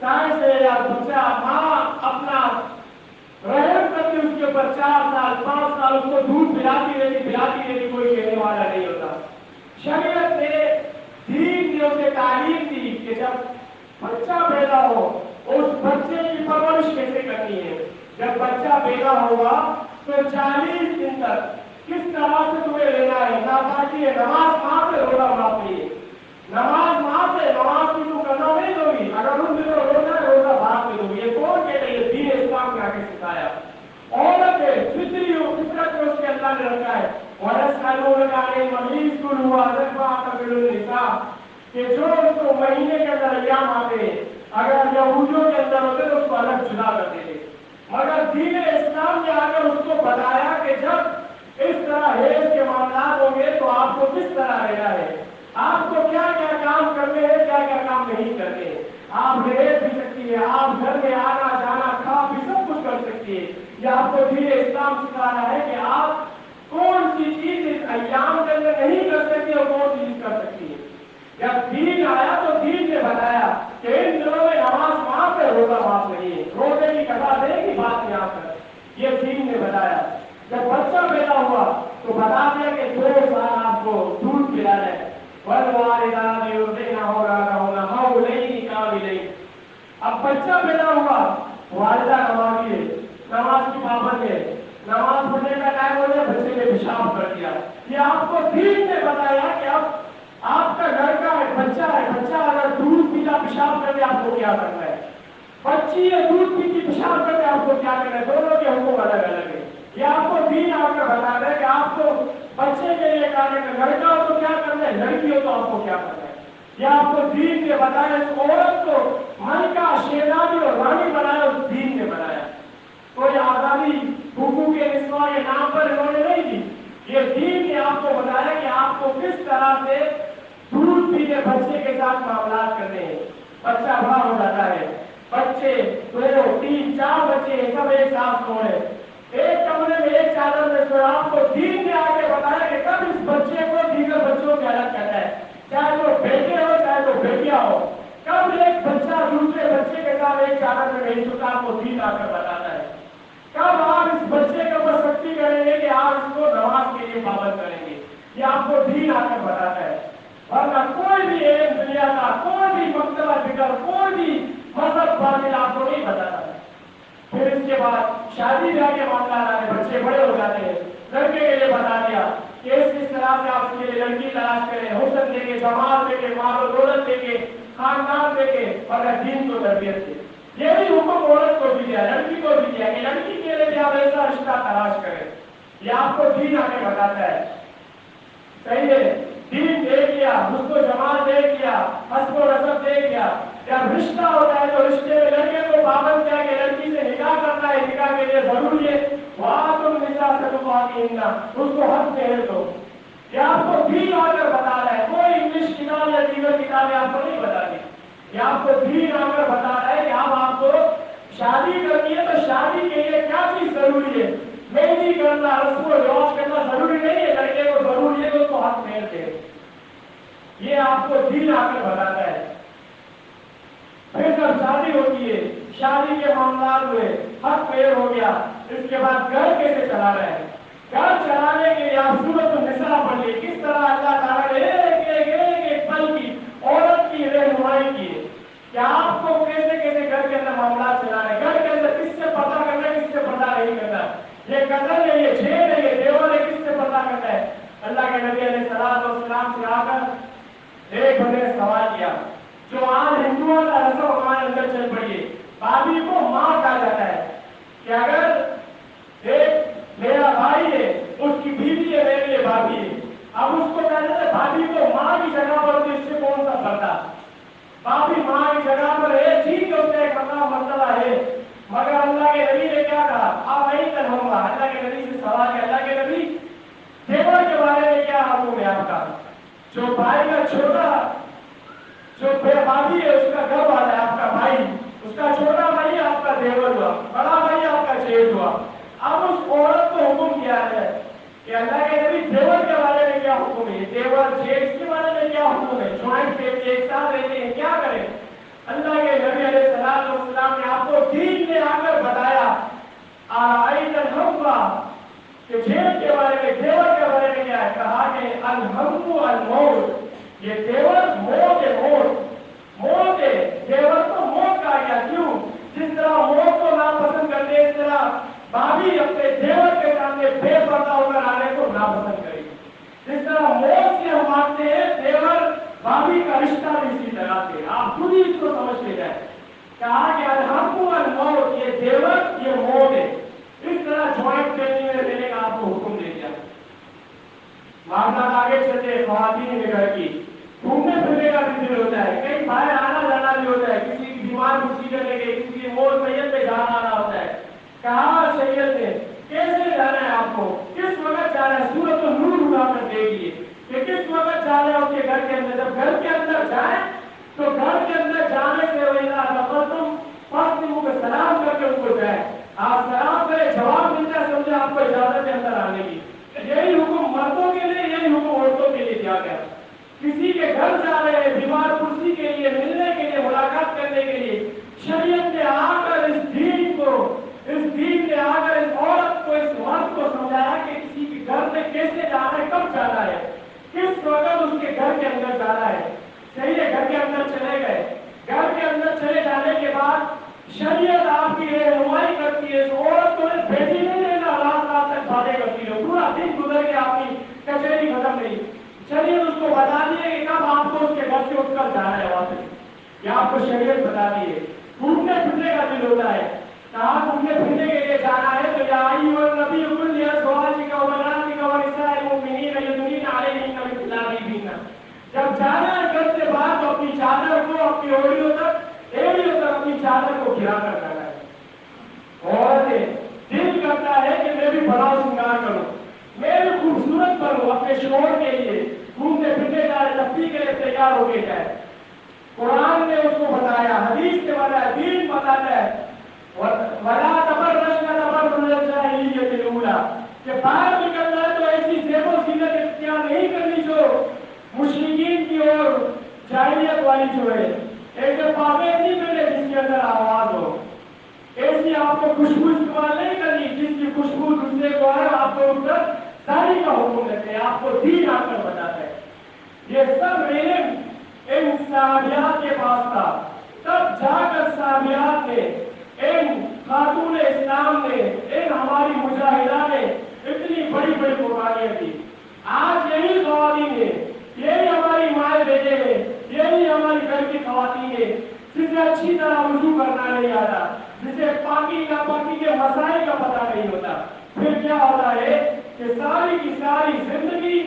سائنس ہے یا بچہ ماں اپنا رحم کرتی اس کے اوپر 4 سال 5 سال اس کو دودھ پلاتی رہتی، کوئی کہنے والا نہیں ہوتا۔ شریعت نے، دین نے اسے تعلیم دی کہ جب بچہ پیدا ہو اس بچے کی پرورش کیسے کرنی ہے۔ جب بچہ پیدا ہوگا تو 40 دن تک کس طرح سے تمہیں لینا ہے، ناپاکی ہے، نماز معاف ہے، روزہ معاف نہیں ہے، نماز معاف ہے، نماز کی تم قضا نہیں دو گی، اگر ان دنوں روزہ ہے روزہ بعد میں دو گی۔ یہ کون کہتے ہیں؟ دین اسلام نے آگے سکھایا۔ عورت ہے، فطری ہو، فطرت میں اس کے اللہ نے رکھا ہے، وَيَسْأَلُونَكَ عَنِ الْمَحِيضِ قُلْ هُوَ أَذًى فَاعْتَزِلُوا النِّسَاءَ، کہ جو اس کو مہینے کے اندر ایام آتے ہیں، اگر یہودیوں کے اندر ہوتے تو اس کو الگ جدا کرتے تھے، مگر دین اسلام نے آگر اس کو بتایا کہ جب اس طرح حیض کے معاملات ہوں گے تو آپ کو کس طرح رہنا ہے، آپ کو کیا کیا کام کرنے ہیں، کیا کیا کام نہیں کرنے ہیں۔ آپ رہ بھی سکتی ہے، آپ گھر میں آنا جانا کھا بھی سب کچھ کر سکتی ہے۔ یہ آپ کو دین اسلام سکھا رہا ہے کہ آپ کون سی چیز اس ایام کے اندر نہیں کر سکتی اور کون چیز کر سکتی ہے۔ جب دین آیا تو دین نے بتایا کہ ان دنوں میں نماز معاف ہے، روزہ معاف نہیں ہے، روزے کی قضا دے گی بات یہاں پر، یہ دین نے بتایا۔ جب بچہ پیدا ہوا تو بتا دیا کہ 2 سال آپ کو دودھ پلانا ہے، وَالْوَالِدَاتُ يُرْضِعْنَ أَوْلَادَهُنَّ حَوْلَيْنِ كَامِلَيْنِ۔ اب بچہ پیدا ہوا، والدہ نمازی ہے، نماز کی پابند ہے، نماز پڑھنے کا ٹائم ہو گیا، بچے نے پیشاب کر دیا۔ یہ آپ کو دین نے بتایا کہ اب آپ کا لڑکا ہے، بچہ اگر دودھ پیتا پیشاب کرے آپ کو کیا کرنا ہے، بچی ہے دودھ پیتی پیشاب کرے آپ کو کیا کرنا ہے، دونوں کے حکم الگ الگ ہے۔ یہ آپ کو دین آپ کا بتا رہا ہے کہ آپ کو بچے کے لیے کہا ہے، لڑکا ہو تو کیا کرنا ہے، لڑکی ہو تو آپ کو کیا کرنا ہے۔ یہ آپ کو دین نے بتایا، اس عورت کو ملکہ، شہزادی اور رانی بنایا، اس دین نے بنایا۔ کوئی آزادی حقوق نسواں کے نام پر انہوں نے نہیں دی، یہ دین نے آپ کو بتایا کہ آپ کو کس طرح سے دودھ پیتے بچے کے ساتھ معاملات کرنے ہیں۔ بچہ بڑا ہو جاتا ہے، بچے 2 3 4 بچے سب ایک ساتھ سو رہے، ایک کمرے میں ایک چادر میں سو، آپ کو دین نے آگے بتایا کہ کب اس بچے کو دیگر بچوں کے الگ کرنا ہے، چاہے گیا ہو. کب ایک بچہ دوسرے بچے کے ساتھ ایک چادر میں نہیں سوتا آپ کو دین آ کر بتاتا ہے. کب آپ اس بچے کے اوپر سختی کریں گے کہ آپ اس کو نماز کے لیے پابند کریں گے. یہ آپ کو دین آ کر بتاتا ہے. ورنہ کوئی بھی علم دنیا کا، کوئی بھی مکتبہ ذکر، کوئی بھی مذہب باطل آپ کو نہیں بتاتا ہے. پھر اس کے بعد شادی بیاہ کے معاملات آتے، بچے بڑے ہو جاتے ہیں. لڑکے کے لیے بتا دیا کہ اس طرح سے آپ اس کے لیے لڑکی تلاش کریں، حسن دے کے، جمال دے کے، مال و دولت دے کے، خاندان دے کے، مگر دین کو تربیت دے. یہ بھی حکم عورت کو بھی دیا، لڑکی کو بھی دیا کہ لڑکی کے لیے بھی آپ ایسا رشتہ تلاش کریں. یہ آپ کو دین آ کے بتاتا ہے. صحیح ہے، دین دیکھ لیا، اس کو جمال دیکھ لیا، حسب و نسب دیکھ لیا. جب رشتہ ہوتا ہے تو رشتے میں لڑکے کو پابند کیا کہ لڑکی سے نکاح کرنا ہے، نکاح کے لیے ضروری ہے وہاں تم نکاح سے اس کو حق پہن دو. یہ آپ کو دین آ کر بتا رہا ہے. کوئی انگلش کتاب یا دیگر کتابیں آپ کو نہیں بتاتی. یہ آپ کو دین آ کر بتا رہا ہے کہ اب آپ کو شادی کرنی ہے تو شادی کے لیے کیا چیز ضروری ہے. مہندی کرنا، رسم و رواج کرنا ضروری نہیں ہے، لڑکے کو ضروری ہے کہ اس کو حق پہن دے. یہ آپ کو دین آ کر بتاتا ہے. پھر جب شادی ہوتی ہے، شادی کے معاملات ہوئے، حق پیر ہو گیا، اس کے بعد گھر کیسے چلا رہے ہیں. گھر چلانے کے لیے آپ سورۃ النساء پڑھ لیے، کس طرح اللہ تعالیٰ نے ایک پل کی عورت کی رہنمائی کی ہے کہ آپ کو کیسے کیسے گھر کے اندر معاملات چلانے، گھر کے اندر کس سے پردہ کرنا ہے، کس سے پردہ نہیں کرنا. یہ قتل ہے، یہ جھیل ہے، یہ دیور ہے، کس سے پردہ کرنا ہے. اللہ کے نبی علیہ السلام سے آ کر ایک بندے نے سوال کیا جو آج ہندوؤں کا رسم ہمارے اندر چل پڑی ہے. بھابھی کو ماں کہا جاتا ہے کہ اگر ایک میرا بھائی ہے، اس کی بیوی ہے، میرے لیے بھابھی ہے. اب اس کو کہا جاتا ہے بھابھی کو ماں کی جگہ پر ہوتی، اس سے کون سا پردہ. بھابھی ماں کی جگہ پر ہے، ٹھیک ہے، اس کا ایک مرتبہ ہے. مگر اللہ کے نبی نے کیا کہا؟ اب وہیں تک ہوگا. اللہ کے نبی سے سوال ہے، اللہ کے نبی دیور کے بارے میں کیا حکم ہے آپ کا؟ جو بھائی کا چھوٹا، جو بھابھی ہے اس کا گھر والا ہے آپ کا بھائی، اس کا چھوٹا بھائی آپ کا دیور ہوا، بڑا بھائی آپ کا جیٹھ ہوا. اب اس عورت کو حکم کیا ہے کہ اللہ کے نبی دیور کے بارے میں کیا حکم ہے، دیور جیٹھ کے بارے میں کیا حکم ہے. جوائنٹ فیملی ایک ساتھ رہتے ہیں، کیا کریں. اللہ کے نبی علیہ السلام نے آپ کو دین نے آ کر بتایا کہ جیٹھ کے بارے میں، دیور کے بارے میں کیا ہے. کہا کہ الہم الموت، یہ دیور موت ہے، موت ہے. دیور تو موت کہا گیا. کیوں؟ جس طرح موت کو ناپسند کرتے اس طرح بھابھی اپنے دیور کے سامنے بے پردہ ہو کر آنے کو ناپسند کرے. جس طرح موت سے ہم مانتے ہیں، دیور بھابھی کا رشتہ بھی اسی طرح سے. آپ خود ہی اس کو سمجھ لے جائیں. کہا کہ الہم الموت، یہ دیور، یہ موت ہے. اس طرح جوائنٹ فیملی میں رہنے کا آپ کو حکم دے دیا. معاملات آگے چلتے، خواتین کے گھر کی گھومنے پھرنے کا بھی دل ہوتا ہے، کہیں باہر آنا جانا بھی ہوتا ہے، کسی کی بیمار کسی کرنے کے، کسی کی موت میت پہ جانا آنا ہوتا ہے. کہا شریعت نے کیسے جانا ہے، آپ کو کس وقت جانا ہے. سورۃ النور اٹھا کر دیکھیے کہ کس وقت جانا ہے اس کے گھر کے اندر. جب گھر کے اندر جائیں تو گھر کے اندر جانے سے تم فرض منہ پہ سلام کر کے ان کو جائیں. آپ سلام کریں، جواب ملتا ہے، سمجھے آپ کو اجازت ہے اندر آنے کی. یہی حکم مردوں کے لیے، یہی حکم عورتوں کے لیے دیا گیا. کسی کے گھر جا رہے ہیں بیمار کرسی کے لیے، ملنے کے لیے، ملاقات کرنے کے لیے، شریعت نے آ کر اس دین نے آ کر اس عورت کو، اس مرد کو سمجھایا کہ کسی کے گھر میں کیسے جانا ہے، کب جانا ہے، کس وقت اس کے گھر کے اندر جانا ہے. صحیح ہے، گھر کے اندر چلے گئے. گھر کے اندر چلے جانے کے بعد شریعت آپ کی رہنمائی کرتی ہے. اس عورت کو بھیجی نہیں لینا، رات تک باتیں کرتی ہے، پورا دن گزر کے آپ کی کچہری ختم نہیں. شریعت اس کو بتا دیے کہ کب آپ کو اس کے گھر سے اٹھ کر جانا ہے واپس. یہ آپ کو شریعت بتا دی ہے. گھومنے پھرنے کا دل ہوتا ہے، کہاں گھومنے پھرنے کے لیے جانا ہے تو یا ایھا النبی قل لازواجک وبناتک ونساء المؤمنین یدنین علیہن من جلابیبہن. جب جانا ہے گھر سے باہر تو اپنی چادر کو، اپنی ایڑیوں تک اپنی چادر کو گرا کر جانا ہے. اور دل کرتا ہے کہ میں بھی بڑا سنگار کروں، میں بھی خوبصورت بنوں اپنے شوہر کے لیے، گھومنے پھرنے جائے، تفریح کے لیے تیار ہو کے جائے. قرآن نے اس کو بتایا، حدیث نے بتایا، دین بتاتا ہے وَلَا تَبَرَّجْنَ تَبَرُّجَ الْجَاهِلِيَّةِ الْأُولَىٰ کہ باہر نکلنا ہے تو ایسی زیب و زینت اختیار نہیں کرنی جو مشرکین کی اور جاہلیت والی جو ہے، ایک پاک ایسی ملے جس کے اندر آواز ہو، ایسی آپ کو خوشبو استعمال نہیں کرنی جس کی خوشبو دوسرے کو ہے، آپ کو اس پر داڑھی کا حکم دیتے ہیں، آپ کو دین آ کر بتاتا ہے۔ یہ سب علم ان صحابیات کے پاس تھا، تب جا کر صحابیات نے، ان خاتون اسلام نے، ان ہماری مجاہدہ نے اتنی بڑی بڑی قربانیاں دی۔ آج یہی خواتین ہیں، یہی ہماری مائیں بیٹے ہیں، یہی ہماری گھر کی خواتین ہیں جسے اچھی طرح وضو کرنا نہیں آتا، جسے پاکی کے مسائل کا پتہ نہیں ہوتا، پھر کیا ہوتا ہے کہ ساری کی ساری زندگی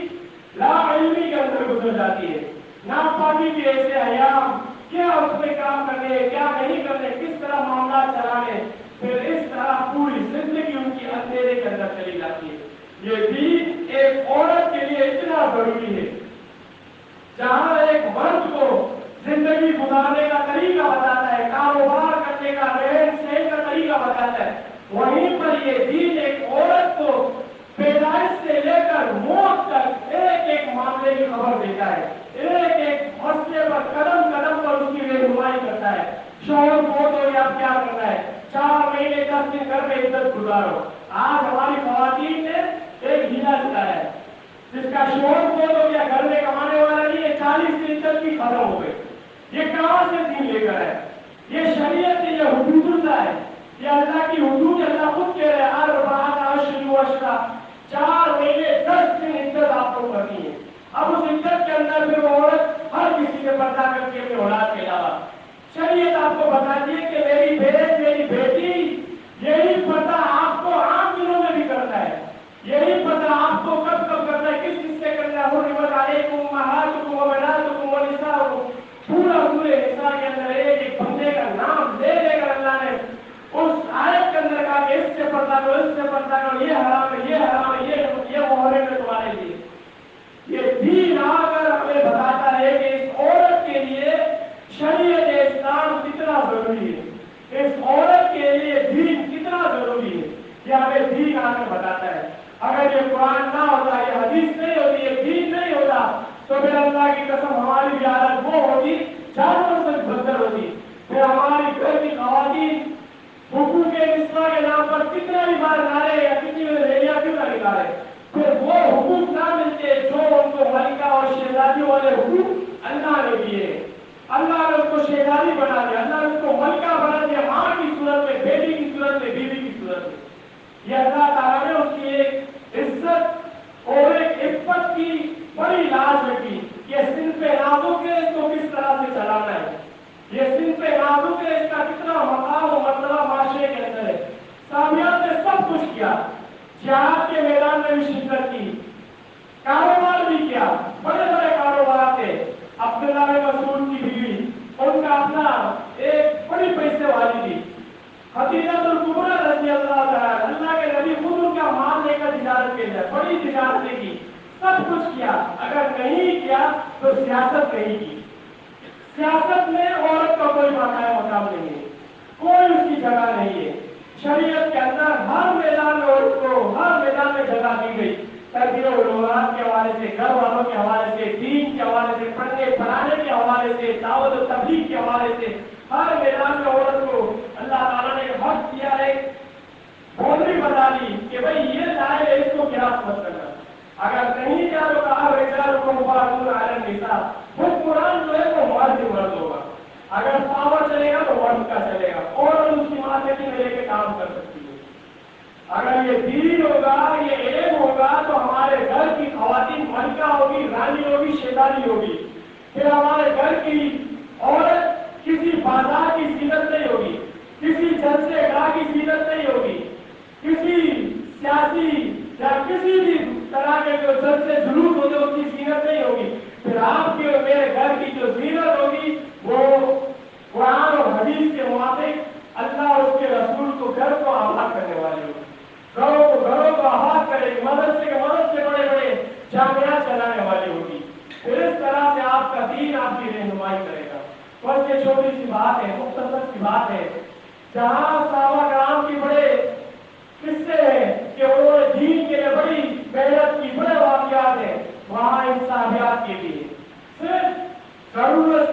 لا علمی کے اندر گزر جاتی ہے۔ ناپاکی کے ایسے ایام، کیا اس میں کام کرنے، کیا نہیں کرنے، کس طرح معاملات چلانے، پھر اس طرح پوری زندگی ان کی اندھیرے کے اندر چلی جاتی ہے۔ یہ دین ایک عورت کے لیے اتنا ضروری ہے، جہاں ایک مرد کو زندگی گزارنے کا طریقہ بتاتا ہے، کاروبار کرنے کا، رہن سہن کا طریقہ بتاتا ہے، وہیں پر یہ دین ایک عورت کو پیدائش سے لے کر موت تک ایک ایک معاملے کی خبر دیتا ہے، ایک ایک مسئلے پر قدم قدم پر اس کی رہنمائی کرتا ہے۔ شوہر فوت ہو یا کیا کرنا ہے، 4 مہینے 10 دن گھر میں عزت گزارو۔ آج ہماری خواتین نے ایک ہیلا سکھایا ہے، جس کا شوہر فوت ہو گیا، گھر میں کمانے والا نہیں ہے، 40 دن عزت کی ختم ہو گئی۔ یہ کہاں سے دین لے کر ہے؟ یہ شریعت ہے، یہ حدود اللہ ہے، یہ اللہ کی حدود۔ اللہ خود کہہ رہے ہیں 4 مہینے 10 دن عزت آپ کو کرنی ہے۔ اب اس عزت کے اندر پھر وہ عورت ہر کسی سے پردہ کر کے اپنے اولاد کے علاوہ، شریعت آپ کو بتاتی ہے کہ میری بہن، میری بیٹی، یہی پردہ آپ کو عام دنوں میں بھی کرتا ہے، یہی پردہ آپ کو کب کب کرتا ہے، کس چیز سے کرنا ہے؟ حرمت علیکم امہاتکم وبناتکم ونساؤکم۔ پورا سورہ نساء کے اندر ایک بندے کا نام لے لے کر اللہ نے اس آیت کے اندر کہا کہ اس سے پردہ کرو، اس سے پردہ کرو، یہ حرام ہے، یہ حرام ہے، یہ محرم ہے تمہارے لیے۔ یہ دین آ کر ہمیں بتاتا ہے کہ اس عورت کے لیے شریعت اسلام کتنا ضروری ہے، اس عورت کے لیے دین کتنا ضروری ہے، یہ ہمیں دین آ کر بتاتا ہے۔ اگر یہ قرآن نہ ہوتا، یہ حدیث نہیں ہوتی، یہ دین نہیں ہوتا، تو پھر اللہ کی قسم ہماری بھی حالت وہ ہوتی، جانوروں سے بدتر ہوتی۔ پھر ہماری گھر کی خواتین حقوق نسواں کے نام پر کتنا بھی بار نعرے یا کتنی بھی ریلیاں کیوں نہ نکالے، پھر وہ حقوق نہ ملتے جو ان کو ملکہ اور شہزادیوں والے حقوق اللہ نے دیے۔ اللہ نے اس کو شہزادی بنا دیا، اللہ نے اس کو ملکہ بنا دیا، ماں کی صورت میں، بیٹی کی صورت میں، بیوی کی صورت میں۔ یہ اللہ تعالیٰ نے اس کی ایک عزت اور ایک عفت کی بڑی لاج رکھی۔ یہ صنف نازک ہے، اس کو کس طرح سے چلانا ہے، یہ صنف نازک ہے، اس کا کتنا مقام و مرتبہ معاشرے کے اندر ہے۔ صحابیات نے سب کچھ کیا، جہاد کے میدان میں بھی شرکت کی، کاروبار بھی کیا، بڑے بڑے کاروبار تھے۔ عبداللہ بن مسعود کی بیوی، ان کا اپنا ایک بڑی پیسے والی تھی، خدیجہ الکبریٰ رضی اللہ تعالیٰ، اللہ کے نبی خود ان کا مال لے کر تجارت کے اندر بڑی تجارت کی، سب کچھ کیا۔ اگر نہیں کیا تو سیاست نہیں کی۔ سیاست میں عورت کا کوئی باقاعدہ مقام نہیں ہے، کوئی اس کی جگہ نہیں ہے۔ شریعت کے اندر ہر میدان میں عورت کو ہر میدان میں جگہ دی گئی، تربیت و علومات کے حوالے سے، گھر والوں کے حوالے سے، دین کے حوالے سے، پڑھنے پڑھانے کے حوالے سے، دعوت و تبلیغ کے حوالے سے، ہر میدان میں عورت کو اللہ تعالیٰ نے حق دیا ہے، باؤنڈری بتا دی کہ بھئی یہ لائے ہے، اس کو قیاس مت کرنا۔ اگر نہیں کیا تو کہا رجالکم قوامون علی النساء، حکمران جو ہے وہ مرد مرد ہوگا، اگر پاور چلے گا تو مرد کا چلے گا، اور اس کی ماتحتی میں لے کے کام کر سکتی ہے۔ اگر یہ دین ہوگا، یہ علم ہوگا، تو ہمارے گھر کی خواتین ملکہ ہوگی، رانی ہوگی، شہزادی ہوگی۔ پھر ہمارے گھر کی عورت کسی بازار کی زینت نہیں ہوگی، کسی جلسے گاہ کی زینت نہیں ہوگی، کسی سیاسی یا کسی بھی طرح کے جو جلسے جلوس ہوتے اس کی زینت نہیں ہوگی۔ پھر آپ کے اور میرے گھر کی جو زینت ہوگی وہ قرآن اور حدیث کے موافق اللہ اور اس کے رسول کو گھر کو آباد کرنے والی ہوگی، گھروں کو آباد کرے گی، مدرسے کے مدرسے بڑے بڑے جامعات چلانے والی ہوگی۔ پھر اس طرح سے آپ کا دین آپ کی رہنمائی کرے گا۔ بس یہ چھوٹی سی بات ہے، مختصر سی بات ہے، جہاں صحابہ کرام کی بڑے قصے ہیں کہ انہوں نے دین کے لیے بڑی محنت کی، بڑے واقعات ہیں، وہاں ان صحابیات کے لیے صرف ضرورت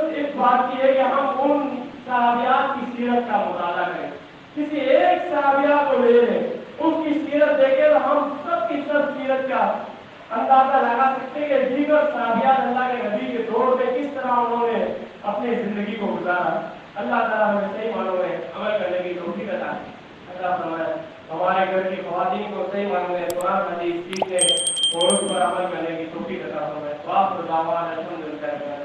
کا مطالعہ کریں، کسی ایک صحابیہ کو لے لیں، اس کی سیرت دیکھیں تو ہم سب کی سب سیرت کا اندازہ لگا سکتے ہیں کہ دیگر صحابیات اللہ کے نبی کے دور میں کس طرح انہوں نے اپنی زندگی کو گزارا۔ اللہ تعالیٰ ہمیں صحیح معنوں میں عمل کرنے کی توفیق عطا کرے۔ اللہ فرمائے ہمارے گھر کی خواتین کو صحیح معنوں میں قرآن حدیث سیکھنے اور اس پر عمل کرنے کی توفیق عطا فرمائے۔ وآخر دعوانا الحمدللہ۔